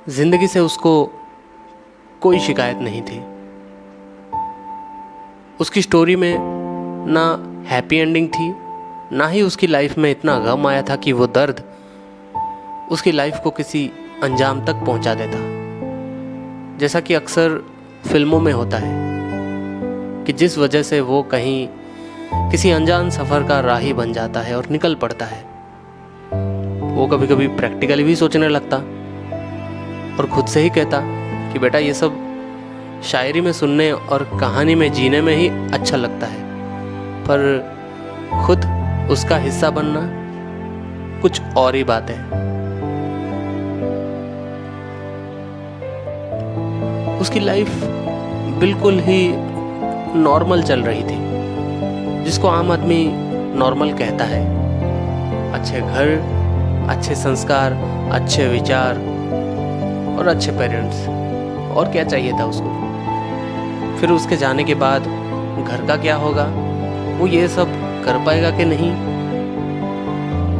जिंदगी से उसको कोई शिकायत नहीं थी। उसकी स्टोरी में ना हैप्पी एंडिंग थी, ना ही उसकी लाइफ में इतना गम आया था कि वो दर्द उसकी लाइफ को किसी अंजाम तक पहुंचा देता। जैसा कि अक्सर फिल्मों में होता है कि जिस वजह से वो कहीं किसी अनजान सफ़र का राही बन जाता है और निकल पड़ता है। वो कभी कभी प्रैक्टिकली भी सोचने लगता और खुद से ही कहता कि बेटा ये सब शायरी में सुनने और कहानी में जीने में ही अच्छा लगता है, पर खुद उसका हिस्सा बनना कुछ और ही बात है। उसकी लाइफ बिल्कुल ही नॉर्मल चल रही थी, जिसको आम आदमी नॉर्मल कहता है। अच्छे घर, अच्छे संस्कार, अच्छे विचार और अच्छे पेरेंट्स, और क्या चाहिए था उसको। फिर उसके जाने के बाद घर का क्या होगा, वो ये सब कर पाएगा कि नहीं,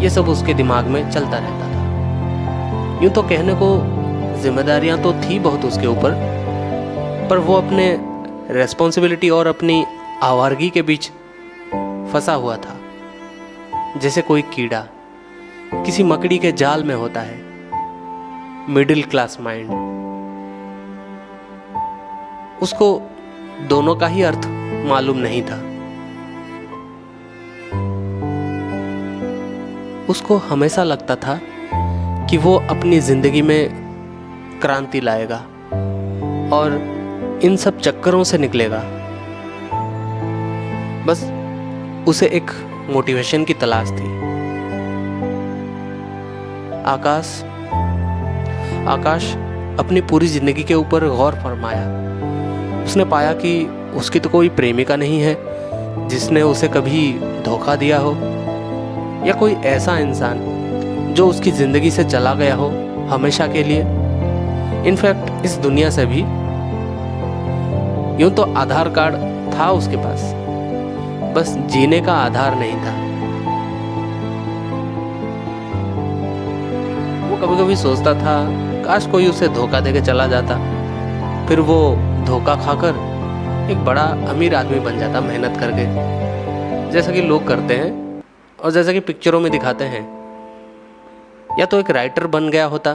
ये सब उसके दिमाग में चलता रहता था। यूँ तो कहने को जिम्मेदारियां तो थी बहुत उसके ऊपर, पर वो अपने रेस्पॉन्सिबिलिटी और अपनी आवारगी के बीच फंसा हुआ था, जैसे कोई कीड़ा किसी मकड़ी के जाल में होता है। Middle class mind. उसको दोनों का ही अर्थ मालूम नहीं था। उसको हमेशा लगता था कि वो अपनी जिंदगी में क्रांति लाएगा और इन सब चक्करों से निकलेगा। बस उसे एक मोटिवेशन की तलाश थी। आकाश अपनी पूरी जिंदगी के ऊपर गौर फरमाया। उसने पाया कि उसकी तो कोई प्रेमिका नहीं है जिसने उसे कभी धोखा दिया हो, या कोई ऐसा इंसान जो उसकी ज़िंदगी से चला गया हो हमेशा के लिए। इनफैक्ट इस दुनिया से भी। यूं तो आधार कार्ड था उसके पास, बस जीने का आधार नहीं था। वो कभी कभी सोचता था काश कोई उसे धोखा देके चला जाता, फिर वो धोखा खाकर एक बड़ा अमीर आदमी बन जाता मेहनत करके, जैसा कि लोग करते हैं और जैसा कि पिक्चरों में दिखाते हैं। या तो एक राइटर बन गया होता,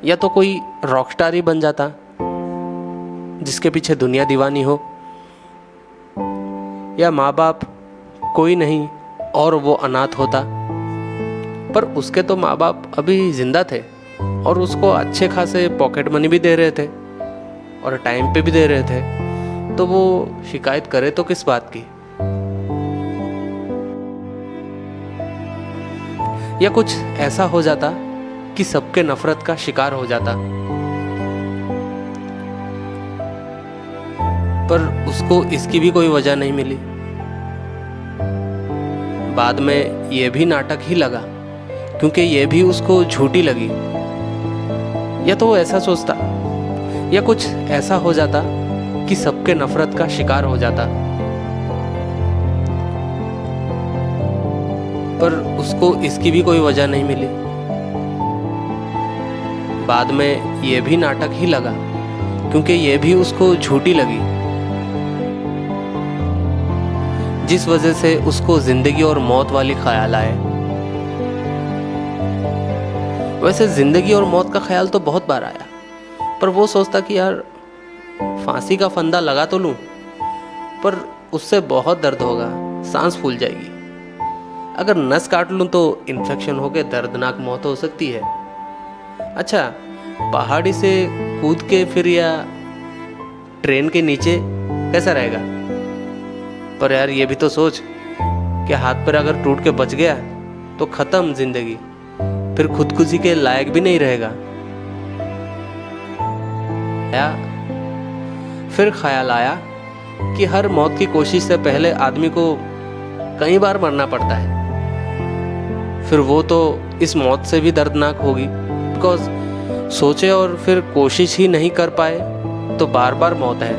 या तो कोई रॉकस्टार ही बन जाता जिसके पीछे दुनिया दीवानी हो, या माँ बाप कोई नहीं और वो अनाथ होता। पर उसके तो माँ बाप अभी जिंदा थे और उसको अच्छे खासे पॉकेट मनी भी दे रहे थे और टाइम पे भी दे रहे थे, तो वो शिकायत करे तो किस बात की। या कुछ ऐसा हो जाता कि सबके नफरत का शिकार हो जाता, पर उसको इसकी भी कोई वजह नहीं मिली। बाद में ये भी नाटक ही लगा, क्योंकि ये भी उसको झूठी लगी। या तो वो ऐसा सोचता, या कुछ ऐसा हो जाता कि सबके नफरत का शिकार हो जाता, पर उसको इसकी भी कोई वजह नहीं मिली। बाद में ये भी नाटक ही लगा, क्योंकि ये भी उसको झूठी लगी, जिस वजह से उसको जिंदगी और मौत वाली ख्याल आए। वैसे जिंदगी और मौत का ख्याल तो बहुत बार आया, पर वो सोचता कि यार फांसी का फंदा लगा तो लूं, पर उससे बहुत दर्द होगा, सांस फूल जाएगी। अगर नस काट लूं तो इन्फेक्शन होकर दर्दनाक मौत हो सकती है। अच्छा, पहाड़ी से कूद के फिर या ट्रेन के नीचे कैसा रहेगा। पर यार ये भी तो सोच कि हाथ पैर अगर टूट के बच गया तो खत्म जिंदगी, फिर खुदकुशी के लायक भी नहीं रहेगा। फिर ख्याल आया कि हर मौत की कोशिश से पहले आदमी को कई बार मरना पड़ता है, फिर वो तो इस मौत से भी दर्दनाक होगी। बिकॉज सोचे और फिर कोशिश ही नहीं कर पाए तो बार बार मौत है,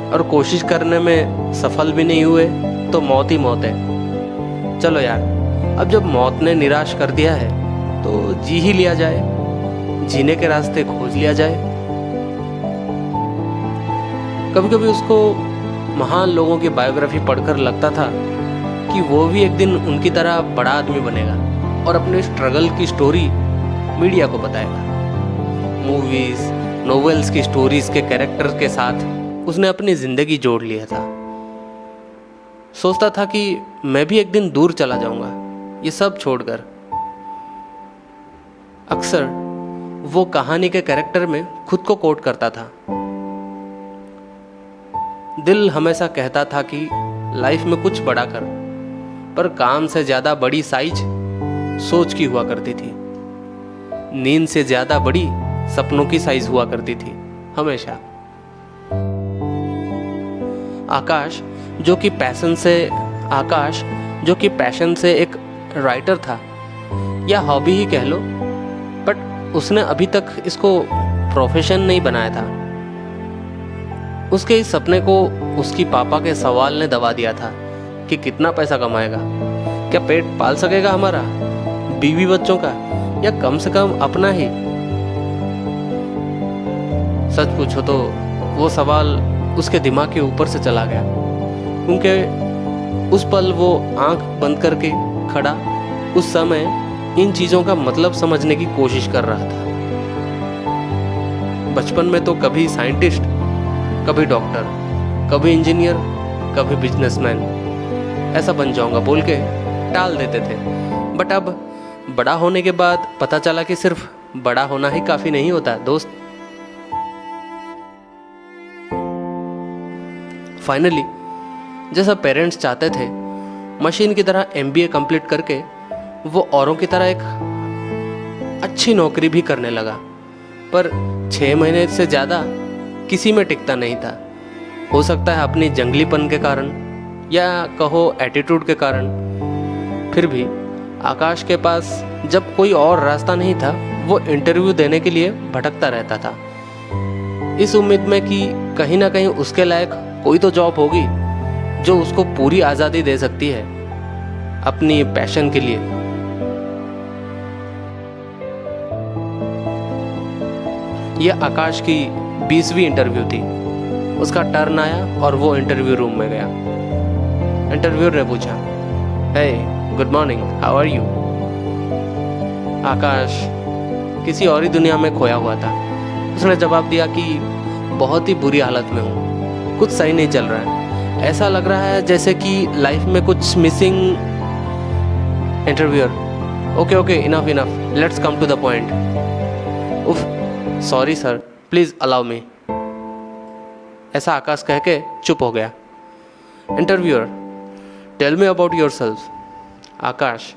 और कोशिश करने में सफल भी नहीं हुए तो मौत ही मौत है। चलो यार, अब जब मौत ने निराश कर दिया है तो जी ही लिया जाए, जीने के रास्ते खोज लिया जाए। कभी कभी उसको महान लोगों की बायोग्राफी पढ़कर लगता था कि वो भी एक दिन उनकी तरह बड़ा आदमी बनेगा और अपने स्ट्रगल की स्टोरी मीडिया को बताएगा। मूवीज, नोवेल्स की स्टोरीज के कैरेक्टर्स के साथ उसने अपनी जिंदगी जोड़ लिया था। सोचता था कि मैं भी एक दिन दूर चला जाऊंगा, ये सब छोड़कर। अक्सर वो कहानी के कैरेक्टर में खुद को कोट करता था। दिल हमेशा कहता था कि लाइफ में कुछ बड़ा कर, पर काम से ज्यादा बड़ी साइज सोच की हुआ करती थी। नींद से ज्यादा बड़ी सपनों की साइज हुआ करती थी हमेशा। आकाश जो कि पैशन से एक राइटर था, या हॉबी ही कह लो, बट उसने अभी तक इसको प्रोफेशन नहीं बनाया था। उसके इस सपने को उसकी पापा के सवाल ने दबा दिया था कि कितना पैसा कमाएगा, क्या पेट पाल सकेगा हमारा, बीवी बच्चों का, या कम से कम अपना ही। सच पूछो तो वो सवाल उसके दिमाग के ऊपर से चला गया, क्योंकि उस पल वो आंख बंद करके खड़ा उस समय इन चीजों का मतलब समझने की कोशिश कर रहा था। बचपन में तो कभी साइंटिस्ट, कभी डॉक्टर, कभी इंजीनियर, कभी बिजनेसमैन ऐसा बन जाऊंगा बोल के टाल देते थे। बट अब बड़ा होने के बाद पता चला कि सिर्फ बड़ा होना ही काफी नहीं होता दोस्त। फाइनली जैसा पेरेंट्स चाहते थे, मशीन की तरह MBA कंप्लीट करके वो औरों की तरह एक अच्छी नौकरी भी करने लगा, पर 6 महीने से ज़्यादा किसी में टिकता नहीं था। हो सकता है अपनी जंगलीपन के कारण, या कहो एटीट्यूड के कारण। फिर भी आकाश के पास जब कोई और रास्ता नहीं था, वो इंटरव्यू देने के लिए भटकता रहता था, इस उम्मीद में कि कहीं ना कहीं उसके लायक कोई तो जॉब होगी जो उसको पूरी आज़ादी दे सकती है अपनी पैशन के लिए। यह आकाश की 20वीं इंटरव्यू थी। उसका टर्न आया और वो इंटरव्यू रूम में गया। इंटरव्यूअर ने पूछा, hey good morning, how are you. Akash किसी और ही दुनिया में खोया हुआ था। उसने जवाब दिया कि बहुत ही बुरी हालत में हूँ, कुछ सही नहीं चल रहा है, ऐसा लग रहा है जैसे कि लाइफ में कुछ missing. Interviewer, okay enough, let's come to the point. उफ, sorry sir, please allow me. ऐसा आकाश कह के चुप हो गया। Interviewer, tell me about yourself. Akash,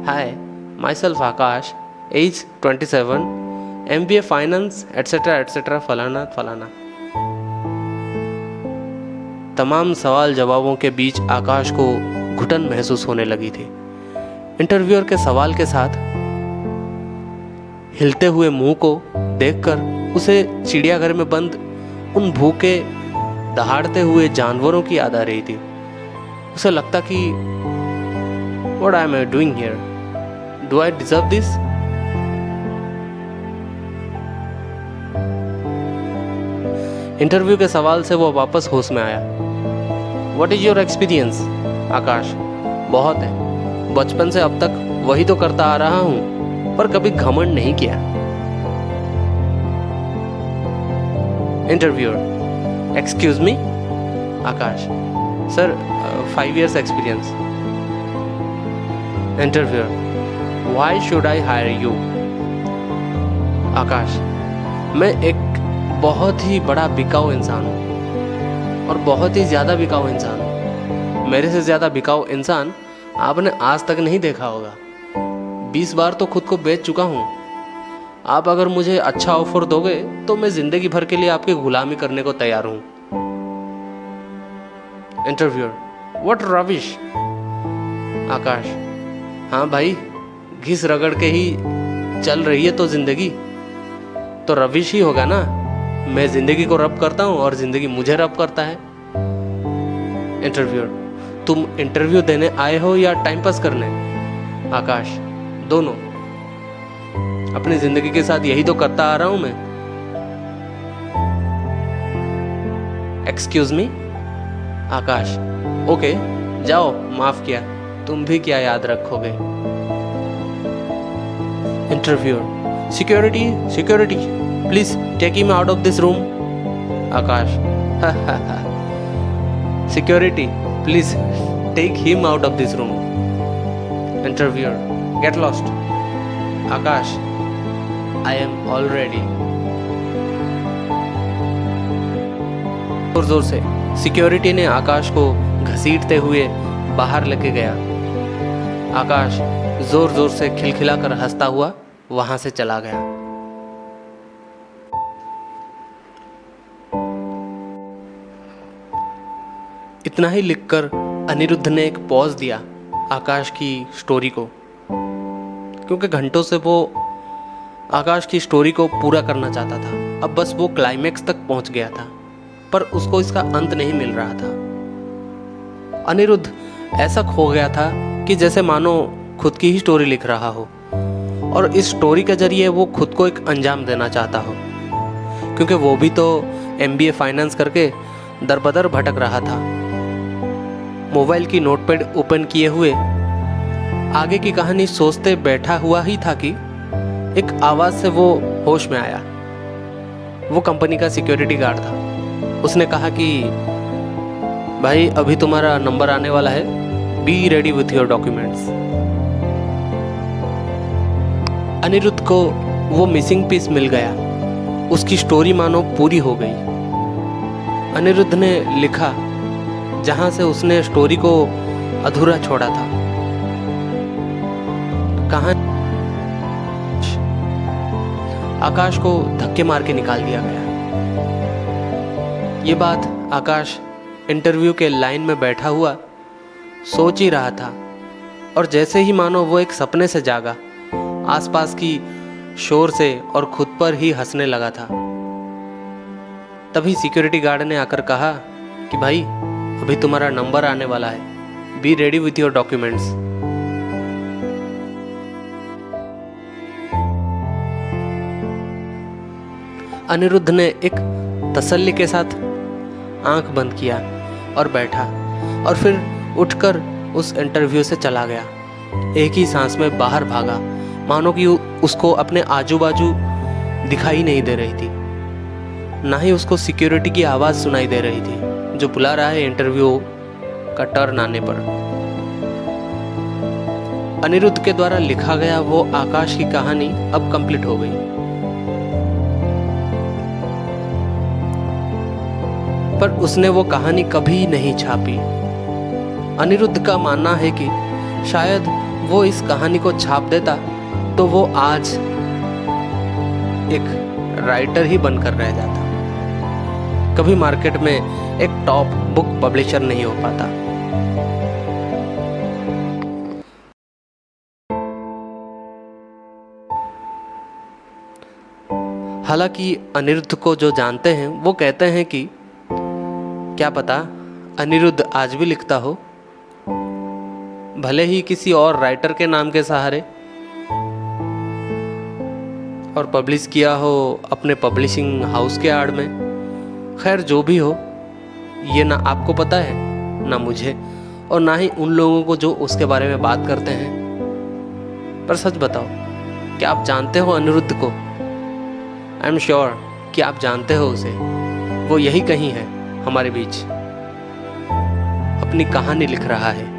hi, myself Akash, age 27, MBA finance etcetera फलाना फलाना। तमाम सवाल जवाबों के बीच आकाश को घुटन महसूस होने लगी थी। इंटरव्यूअर के सवाल के साथ हिलते हुए मुंह को देखकर उसे चिड़ियाघर में बंद उन भूखे दहाड़ते हुए जानवरों की याद आ रही थी। उसे लगता कि what I am doing here, do I deserve this. Interview के सवाल से वो वापस होश में आया। What is your experience. Akash, बहुत है, बचपन से अब तक वही तो करता आ रहा हूं, पर कभी घमंड नहीं किया। Interviewer, excuse me. Akash, sir 5 years experience. Interviewer, why should I hire you. Akash, मैं एक बहुत ही बड़ा बिकाऊ इंसान हूँ, और बहुत ही ज़्यादा बिकाऊ इंसान हूँ। मेरे से ज़्यादा बिकाऊ इंसान आपने आज तक नहीं देखा होगा। 20 बार तो खुद को बेच चुका हूँ। आप अगर मुझे अच्छा ऑफर दोगे तो मैं ज़िंदगी भर के लिए आपकी गुलामी करने को तैयार हूँ। Interviewer, what rubbish. आकाश, हाँ भाई, घिस रगड़ के ही चल रही है तो जिंदगी, तो रबिश ही होगा ना। मैं जिंदगी को रब करता हूँ और जिंदगी मुझे रब करता है। इंटरव्यूअर, तुम इंटरव्यू देने आए हो या टाइम पास करने। आकाश, दोनों। अपनी जिंदगी के साथ यही तो करता आ रहा हूं मैं। एक्सक्यूज मी आकाश। ओके जाओ, माफ किया, तुम भी क्या याद रखोगे। Interviewer, security security please take him out of this room. Akash, security please take him out of this room. Interviewer, get lost. Akash, I am already. जोर जोर से सिक्योरिटी ने आकाश को घसीटते हुए बाहर लेके गया। आकाश जोर जोर से खिलखिलाकर हंसता हुआ वहां से चला गया। इतना ही लिखकर अनिरुद्ध ने एक पॉज दिया आकाश की स्टोरी को, क्योंकि घंटों से वो आकाश की स्टोरी को पूरा करना चाहता था। अब बस वो क्लाइमेक्स तक पहुंच गया था, पर उसको इसका अंत नहीं मिल रहा था। अनिरुद्ध ऐसा खो गया था कि जैसे मानो खुद की ही स्टोरी लिख रहा हो और इस स्टोरी के जरिए वो खुद को एक अंजाम देना चाहता हो, क्योंकि वो भी तो MBA फाइनेंस करके दरबदर भटक रहा था। मोबाइल की नोटपैड ओपन किए हुए आगे की कहानी सोचते बैठा हुआ ही था कि एक आवाज़ से वो होश में आया। वो कंपनी का सिक्योरिटी गार्ड था। उसने कहा कि भाई अभी तुम्हारा नंबर आने वाला है, be ready with your documents. Aniruddh को वो मिसिंग पीस मिल गया। उसकी स्टोरी मानो पूरी हो गई। अनिरुद्ध ने लिखा जहां से उसने स्टोरी को अधूरा छोड़ा था। कहानी आकाश को धक्के मार के निकाल दिया गया। ये बात आकाश इंटरव्यू के लाइन में बैठा हुआ सोच ही रहा था, और जैसे ही मानो वो एक सपने से जागा, आसपास की शोर से और खुद पर ही हंसने लगा था। तभी सिक्योरिटी गार्ड ने आकर कहा कि भाई अभी तुम्हारा नंबर आने वाला है, be ready with your documents. Aniruddh ने एक तसल्ली के साथ आंख बंद किया और बैठा, और फिर उठकर उस इंटरव्यू से चला गया। एक ही सांस में बाहर भागा, मानो कि उसको अपने आजू बाजू दिखाई नहीं दे रही थी, ना ही उसको सिक्योरिटी की आवाज़ सुनाई दे रही थी जो बुला रहा है इंटरव्यू का टर्न आने पर। अनिरुद्ध के द्वारा लिखा गया वो आकाश की कहानी अब कंप्लीट हो गई। पर उसने वो कहानी कभी नहीं छापी। अनिरुद्ध का मानना है कि शायद वो इस कहानी को छाप देता तो वो आज एक राइटर ही बनकर रह जाता, कभी मार्केट में एक टॉप बुक पब्लिशर नहीं हो पाता। हालांकि अनिरुद्ध को जो जानते हैं वो कहते हैं कि क्या पता अनिरुद्ध आज भी लिखता हो, भले ही किसी और राइटर के नाम के सहारे, और पब्लिश किया हो अपने पब्लिशिंग हाउस के आड़ में। खैर जो भी हो, ये ना आपको पता है, ना मुझे, और ना ही उन लोगों को जो उसके बारे में बात करते हैं। पर सच बताओ, क्या आप जानते हो अनिरुद्ध को? आई एम श्योर कि आप जानते हो उसे। वो यही कहीं है हमारे बीच, अपनी कहानी लिख रहा है।